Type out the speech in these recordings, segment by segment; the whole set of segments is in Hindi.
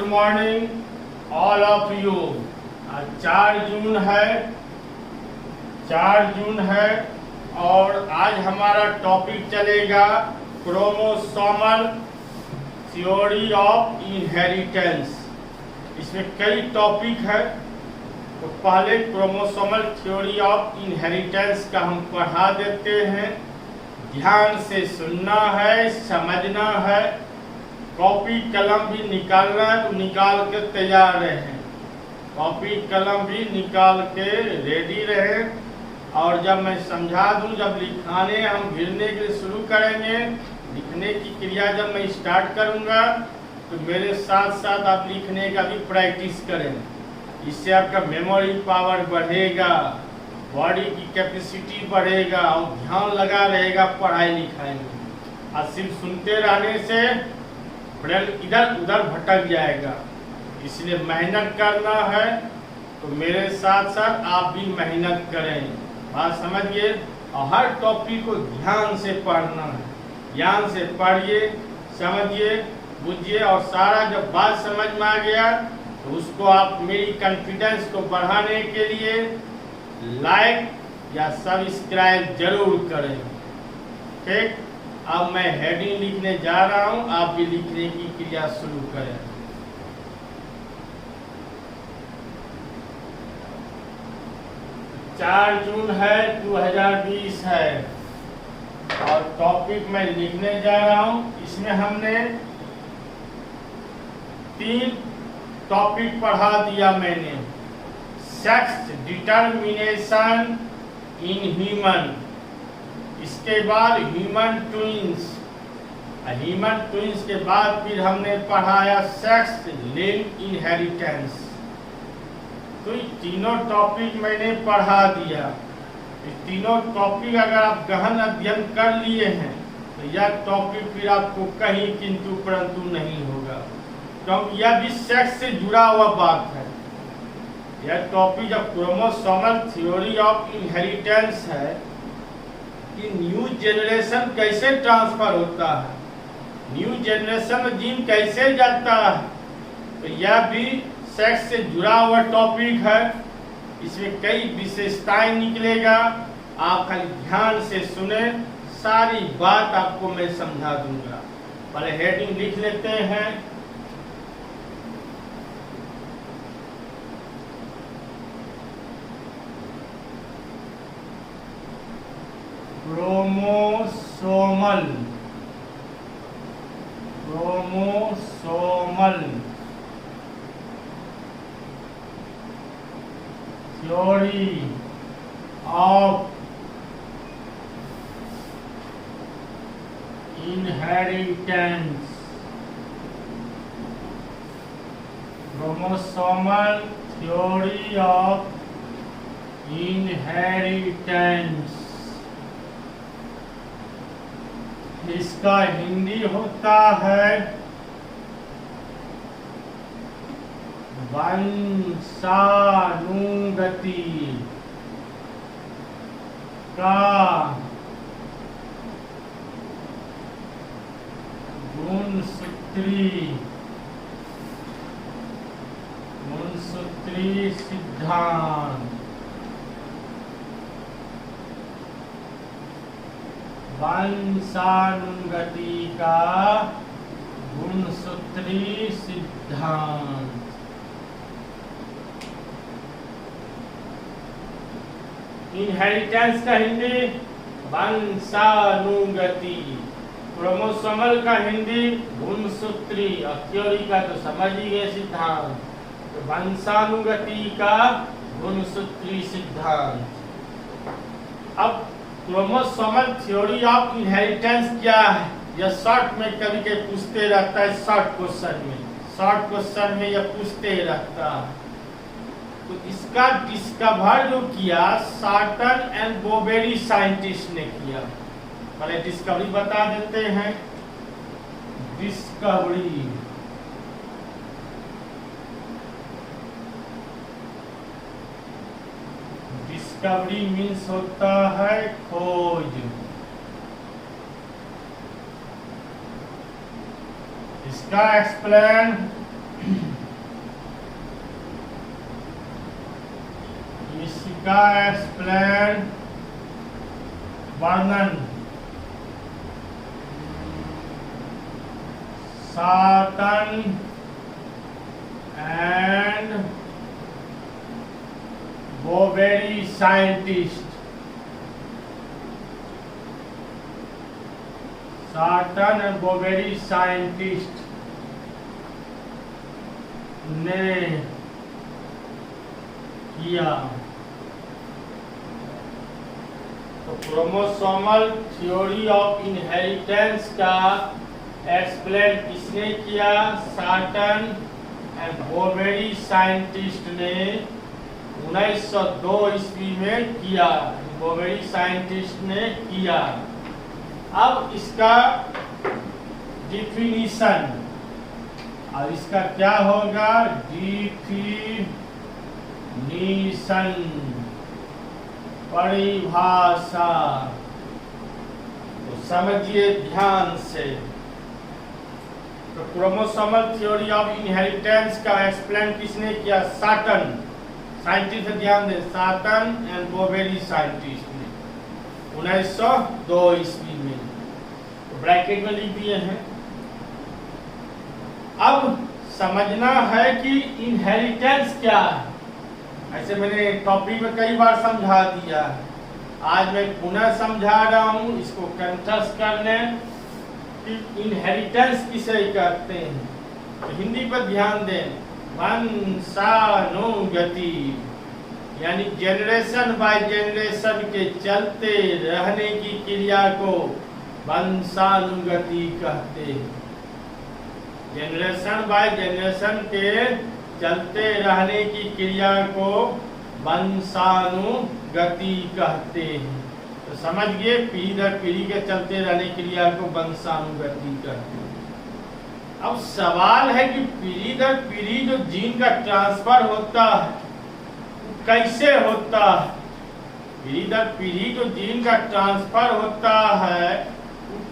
Morning all of you. 4 जून है, 4 जून है और आज हमारा टॉपिक चलेगा क्रोमोसोमल थ्योरी ऑफ इनहेरिटेंस। इसमें कई टॉपिक है, तो पहले क्रोमोसोमल थ्योरी ऑफ इनहेरिटेंस का हम पढ़ा देते हैं। ध्यान से सुनना है, समझना है, कॉपी कलम भी निकालना है तो निकाल के तैयार रहें, कॉपी कलम भी निकाल के रेडी रहें। और जब मैं समझा दूं, जब लिखाने हम गिरने के लिए शुरू करेंगे, लिखने की क्रिया जब मैं स्टार्ट करूंगा तो मेरे साथ साथ आप लिखने का भी प्रैक्टिस करें। इससे आपका मेमोरी पावर बढ़ेगा, बॉडी की कैपेसिटी बढ़ेगा और ध्यान लगा रहेगा पढ़ाई लिखाई में। और सिर्फ सुनते रहने से ब्रेन इधर उधर भटक जाएगा, इसलिए मेहनत करना है। तो मेरे साथ साथ आप भी मेहनत करें, बात समझिए। और हर टॉपिक को ध्यान से पढ़ना है, ध्यान से पढ़िए, समझिए, बुझिए। और सारा जब बात समझ में आ गया तो उसको आप मेरी कॉन्फिडेंस को बढ़ाने के लिए लाइक या सब्सक्राइब जरूर करें, ठीक। अब मैं हेडिंग लिखने जा रहा हूं, आप भी लिखने की क्रिया शुरू करें। चार जून है, 2020 है और टॉपिक मैं लिखने जा रहा हूं। इसमें हमने 3 टॉपिक पढ़ा दिया मैंने। सेक्स डिटर्मिनेशन इन ह्यूमन, इसके बाद ह्यूमन ट्विंस, ह्यूमन ट्विंस के बाद फिर हमने पढ़ाया सेक्स लिंक्ड इनहेरिटेंस। तो ये तीनों टॉपिक मैंने पढ़ा दिया। ये तीनों टॉपिक अगर आप गहन अध्ययन कर लिए हैं तो यह टॉपिक फिर आपको कहीं किंतु परंतु नहीं होगा, क्योंकि यह भी सेक्स से जुड़ा हुआ बात है। यह टॉपिक जब क्रोमोसोमल थ्योरी ऑफ इनहेरिटेंस है कि न्यू जनरेशन कैसे ट्रांसफर होता है, न्यू जनरेशन में जीन कैसे जाता है, तो यह भी सेक्स से जुड़ा हुआ टॉपिक है। इसमें कई विशेषताएं निकलेगा, आप खाली ध्यान से सुने, सारी बात आपको मैं समझा दूंगा। पहले हेडिंग लिख लेते हैं। Chromosomal, chromosomal theory of inheritance, chromosomal theory of inheritance. इसका हिंदी होता है वंशानुगति का गुणसूत्री सिद्धांत। वंशानुगति का गुणसूत्री सिद्धांत। इनहेरिटेंस का हिंदी वंशानुगति, क्रोमोसोमल का हिंदी गुणसूत्री और थ्योरी का तो समझ ही गए सिद्धांत। तो वंशानुगति का गुणसूत्री सिद्धांत। अब क्रोमोसोमल थ्योरी ऑफ इनहेरिटेंस क्या है, यह शॉर्ट में कभी कभी पूछते रहता है। शॉर्ट क्वेश्चन में यह पूछते रहता है। तो इसका डिस्कवर जो किया सार्टन एंड बोबेरी साइंटिस्ट ने किया। पहले डिस्कवरी बता देते हैं। डिस्कवरी, डिस्कवरी मीन्स होता है खोज। इसका एक्सप्लेन का एक्सप्लेन वर्णन Sutton and Boveri scientist, Sutton and Boveri scientist ने किया। तो क्रोमोसोमल थ्योरी ऑफ इनहेरिटेंस का एक्सप्लेन किसने किया? साटन एंड बोवेरी साइंटिस्ट ने 1902 ईस्वी में किया। बोवेरी साइंटिस्ट ने किया। अब इसका डिफिनीशन, अब इसका क्या होगा? डिफिनीशन, परिभाषा। तो समझिए ध्यान से। तो क्रोमोसोमल थ्योरी ऑफ इनहेरिटेंस का एक्सप्लेन किसने किया? साटन, साइंटिस्ट, ध्यान दें, साटन एंड बोवेरी साइंटिस्ट ने 1902 ईस्वी में। तो ब्रैकेट में लिख दिए हैं। अब समझना है कि इनहेरिटेंस क्या है। ऐसे मैंने टॉपिक में कई बार समझा दिया है, आज मैं पुनः समझा रहा हूं इसको कंठस्थ कर लें कि इनहेरिटेंस किसे कहते हैं। तो हिंदी पर ध्यान दें। वंशानुगति यानी जनरेशन बाय जनरेशन के चलते रहने की क्रिया को वंशानुगति कहते हैं। जनरेशन बाय जनरेशन के चलते रहने की क्रिया को वंशानुगति कहते हैं। तो समझ गए, पीढ़ी दर पीढ़ी के चलते रहने की क्रिया को वंशानुगति कहते हैं। अब सवाल है कि पीढ़ी दर पीढ़ी जो जीन का ट्रांसफर होता है कैसे होता है? पीढ़ी दर पीढ़ी जो जीन का ट्रांसफर होता है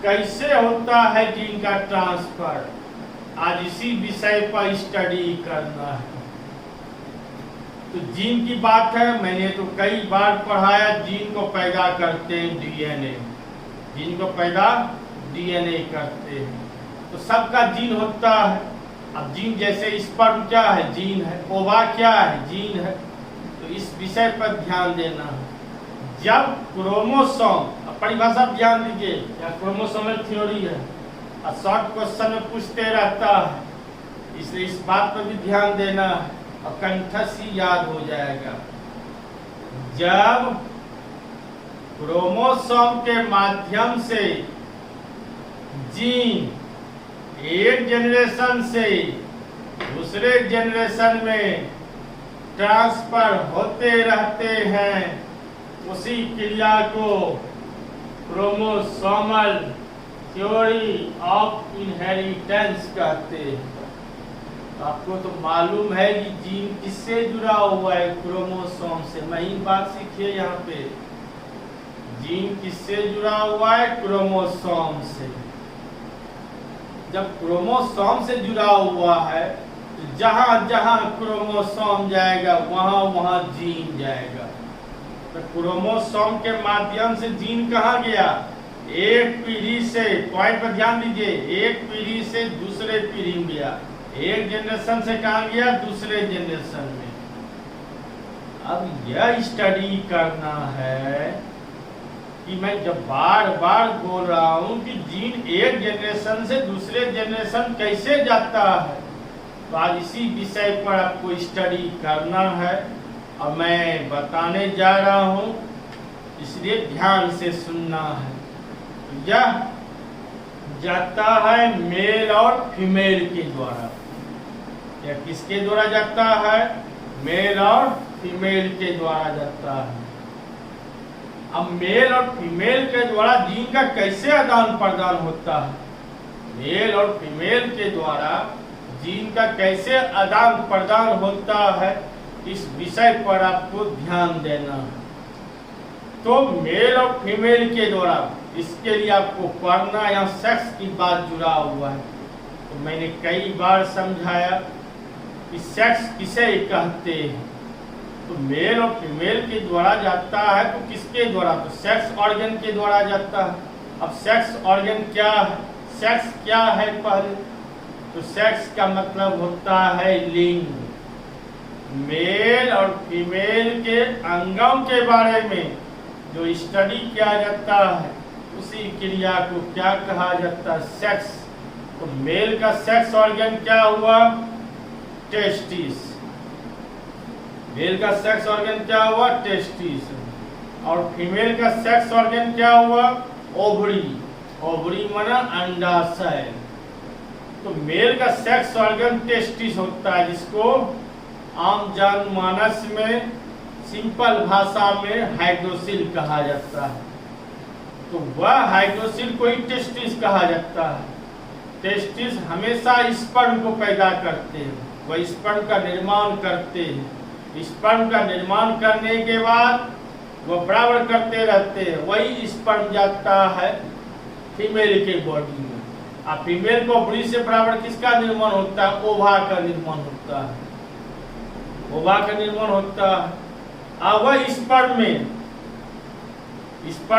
कैसे होता है? जीन का ट्रांसफर आज इसी विषय पर स्टडी करना है। तो जीन की बात है, मैंने तो कई बार पढ़ाया। जीन को पैदा करते हैं डीएनए, जीन को पैदा डीएनए करते हैं। तो सबका जीन होता है। अब जीन जैसे स्पर्म क्या है? जीन है। ओवा क्या है? जीन है। तो इस विषय पर ध्यान देना है। जब क्रोमोसोम, परिभाषा ध्यान दीजिए, क्या क्रोमोसोमल थ्योरी है और शॉर्ट क्वेश्चन में पूछते रहता है, इसलिए इस बात पर भी ध्यान देना है और कंठस्थ ही याद हो जाएगा। जब क्रोमोसोम के माध्यम से जीन एक जनरेशन से दूसरे जनरेशन में ट्रांसफर होते रहते हैं, उसी क्रिया को क्रोमोसोमल थ्योरी ऑफ इनहेरिटेंस कहते हैं। आपको तो मालूम है कि जीन किससे जुड़ा हुआ है? क्रोमोसोम से। महीन बात सीखिए यहाँ पे, जीन किससे जुड़ा हुआ है? क्रोमोसोम से। जब क्रोमोसोम से जुड़ा हुआ है तो जहां जहां क्रोमोसोम जाएगा वहां वहां जीन जाएगा। तो क्रोमोसोम के माध्यम से जीन कहाँ गया? एक पीढ़ी से, पॉइंट पर ध्यान दीजिए, एक पीढ़ी से दूसरे पीढ़ी में गया। एक जनरेशन से कहाँ गया? दूसरे जनरेशन में। अब यह स्टडी करना है कि मैं जब बार बार बोल रहा हूं कि जीन एक जनरेशन से दूसरे जनरेशन कैसे जाता है, तो आज इसी विषय पर आपको स्टडी करना है और मैं बताने जा रहा हूं, इसलिए ध्यान से सुनना है। यह जाता है मेल और फीमेल के द्वारा। यह किसके द्वारा जाता है? मेल और फीमेल के द्वारा जाता है। अब मेल और फीमेल के द्वारा जीन का कैसे आदान प्रदान होता है? मेल और फीमेल के द्वारा जीन का कैसे आदान प्रदान होता है, इस विषय पर आपको ध्यान देना है। तो मेल और फीमेल के द्वारा, इसके लिए आपको पढ़ना, या सेक्स की बात जुड़ा हुआ है। तो मैंने कई बार समझाया कि सेक्स किसे कहते हैं। तो मेल और फीमेल के द्वारा जाता है, तो किसके द्वारा? तो सेक्स ऑर्गन के द्वारा जाता है। अब सेक्स ऑर्गन क्या है? सेक्स क्या है पहले? तो सेक्स का मतलब होता है लिंग। मेल और फीमेल के अंगों के बारे में जो स्टडी किया जाता है, उसी क्रिया को क्या कहा जाता है? सेक्स। तो मेल का सेक्स ऑर्गन क्या हुआ? टेस्टिस। मेल का सेक्स ऑर्गन क्या हुआ? टेस्टिस। और फीमेल का सेक्स ऑर्गन क्या हुआ? ओवरी। ओवरी माना अंडाशय। तो मेल का सेक्स ऑर्गन टेस्टिस होता है, जिसको आम जनमानस में सिंपल भाषा में हाइड्रोसिल कहा जाता है। तो वह हाइड्रोसिल को ही टेस्टिस कहा जाता है। टेस्टिस हमेशा स्पर्म को पैदा करते हैं, वह स्पर्म का निर्माण करते हैं। स्पर्म का निर्माण करने के बाद वह बराबर करते रहते हैं, वही स्पर्म जाता है फीमेल के बॉडी में। अब फीमेल को ओवरी से बराबर किसका निर्माण होता है? ओवा का निर्माण होता है। ओवा का निर्माण होता है। अब वह स्पर्म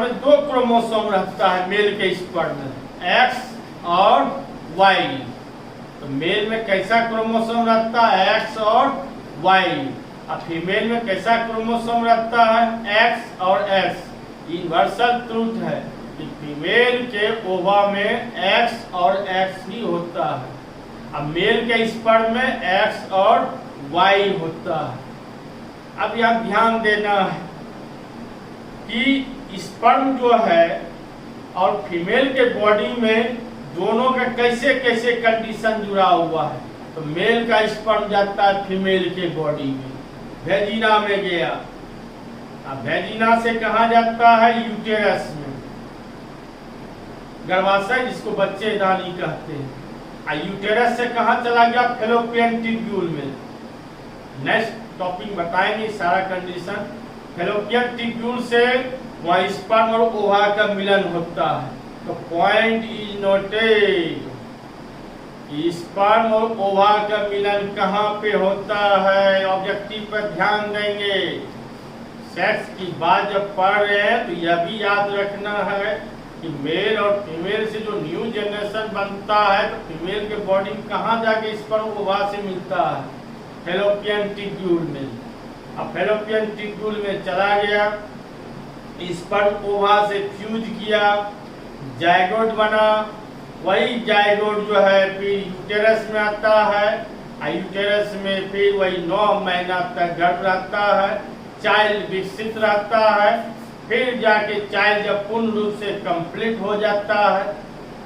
में दो क्रोमोसोम रहता है मेल के स्पर्म में, एक्स और वाई। तो मेल में कैसा क्रोमोसोम रहता है? एक्स और वाई। और फीमेल में कैसा क्रोमोसोम रहता है? एक्स और एक्स। यूनिवर्सल ट्रूथ है कि फीमेल के ओवा में एक्स और एक्स ही होता है। अब मेल के स्पर्म में एक्स और वाई होता है। अब यहाँ ध्यान देना है कि स्पर्म जो है और फीमेल के बॉडी में दोनों का कैसे कैसे कंडीशन जुड़ा हुआ है। तो मेल का स्पर्म जाता है फीमेल के बॉडी में, वेजिना में गया। अब वेजिना से कहाँ जाता है? यूटेरस में, गर्भाशय जिसको बच्चेदानी कहते हैं। यूटेरस से कहाँ चला गया? फैलोपियन ट्यूब्यूल में। नेक्स्ट टॉपिक बताएंगे सारा कंडीशन। फैलोपियन ट्यूब्यूल से वहाँ स्पर्म और ओवा का मिलन होता है। तो पॉइंट इज नोटेड, स्पर्म और ओवा का मिलन कहाँ पे होता है? ऑब्जेक्टिव पर ध्यान देंगे। सेक्स की बात जब पढ़ रहे हैं तो यह भी याद रखना है कि मेल और फीमेल से जो न्यू जनरेशन बनता है, तो फीमेल के बॉडी में कहाँ जाके स्पर्म ओवा से मिलता है? फैलोपियन ट्यूब्यूल में। अब फैलोपियन ट्यूब्यूल में चला गया, स्पर्म ओवा से फ्यूज किया, जायगोट बना। वही जायगोट जो है फिर यूटेरस में आता है। यूटेरस में फिर वही 9 महीना तक गर्भ रहता है, चाइल्ड विकसित रहता है। फिर जाके चाइल्ड जब पूर्ण रूप से कंप्लीट हो जाता है,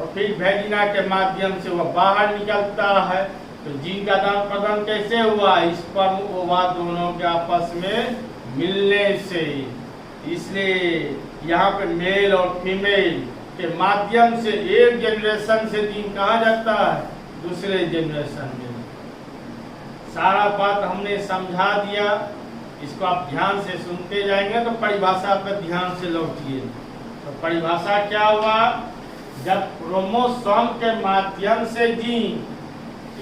और फिर वेजिना के माध्यम से वह बाहर निकलता है। तो जीन का आदान प्रदान कैसे हुआ? स्पर्म ओवा दोनों के आपस में मिलने से। इसलिए यहाँ पे मेल और फीमेल के माध्यम से एक जनरेशन से जीन कहाँ जाता है? दूसरे जनरेशन में। सारा बात हमने समझा दिया, इसको आप ध्यान से सुनते जाएंगे तो परिभाषा पर ध्यान से लौटिए। तो परिभाषा क्या हुआ? जब क्रोमोसोम के माध्यम से जीन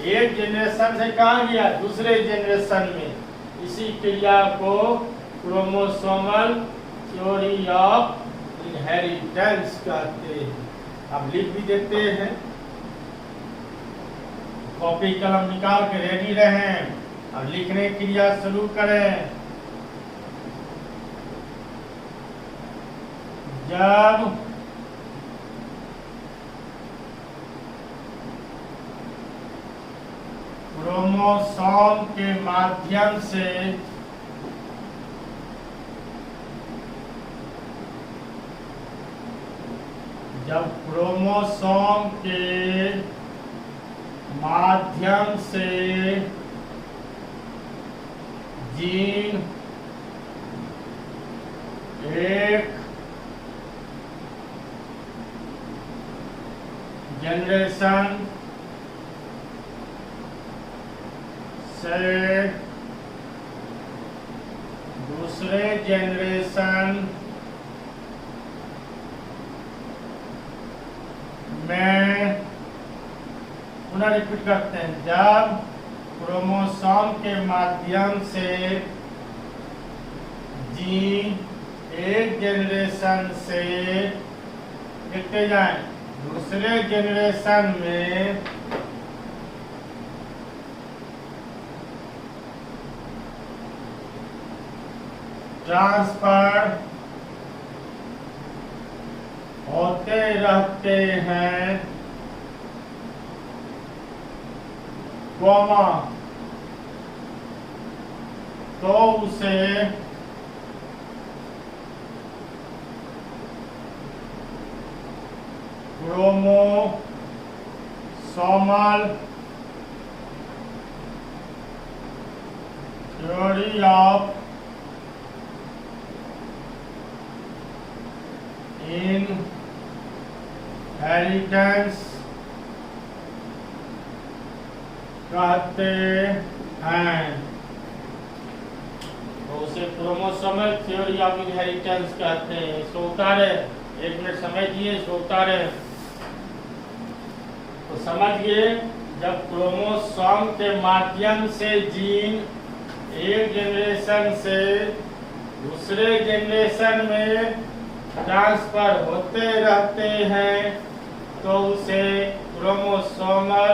एक जनरेशन से कहाँ गया? दूसरे जनरेशन में। इसी क्रिया को क्रोमोसोमल थ्योरी ऑफ इनहेरिटेंस कहते हैं। अब लिख भी देते हैं, कॉपी कलम निकाल के रेडी रहें। अब लिखने की क्रिया शुरू करें। जब क्रोमोसोम के माध्यम से जीन एक जनरेशन से दूसरे जनरेशन में, पुनः रिपीट करते हैं, जब क्रोमोसोम के माध्यम से जीन एक जनरेशन से लिखते जाएं दूसरे जनरेशन में ट्रांसफर होते रहते हैं, कॉमा, तो उसे क्रोमोसोमल थ्योरी ऑफ इनहेरिटेंस कहते हैं। तो उसे क्रोमोसोमल थ्योरी ऑफ इनहेरिटेंस कहते हैं। सोता रहे, 1 मिनट समय दिए, सोता रहे। तो समझ गए, जब क्रोमोसोम के माध्यम से जीन एक जनरेशन से दूसरे जनरेशन में ट्रांसफर होते रहते हैं तो उसे क्रोमोसोमल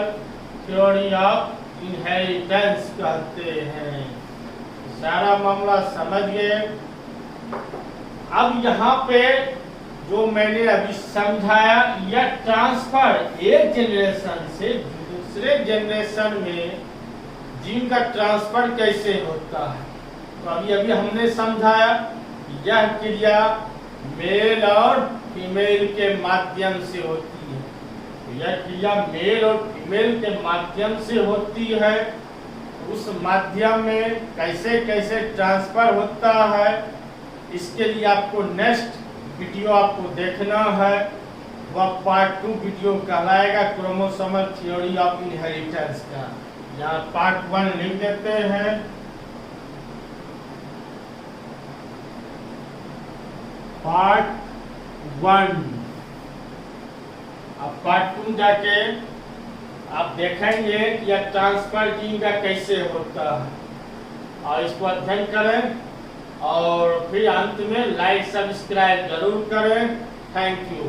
थ्योरी ऑफ इनहेरिटेंस कहते हैं। सारा मामला समझ गए। अब यहाँ पे जो मैंने अभी समझाया, यह ट्रांसफर एक जनरेशन से दूसरे जनरेशन में जीन का ट्रांसफर कैसे होता है, तो अभी हमने समझाया। यह क्रिया मेल और फीमेल के माध्यम से होती है। तो यह क्रिया मेल और फीमेल के माध्यम से होती है। उस माध्यम में कैसे कैसे ट्रांसफर होता है, इसके लिए आपको नेक्स्ट वीडियो आपको देखना है। वह पार्ट 2 वीडियो कहलाएगा क्रोमोसोमल थ्योरी ऑफ इनहेरिटेंस का। यहाँ पार्ट 1 लिख देते हैं। पार्ट 1। अब पार्ट 2 जाके आप देखेंगे कि यह ट्रांसफर जीन का कैसे होता है, और इसको अध्ययन करें और फिर अंत में लाइक सब्सक्राइब जरूर करें। Thank you.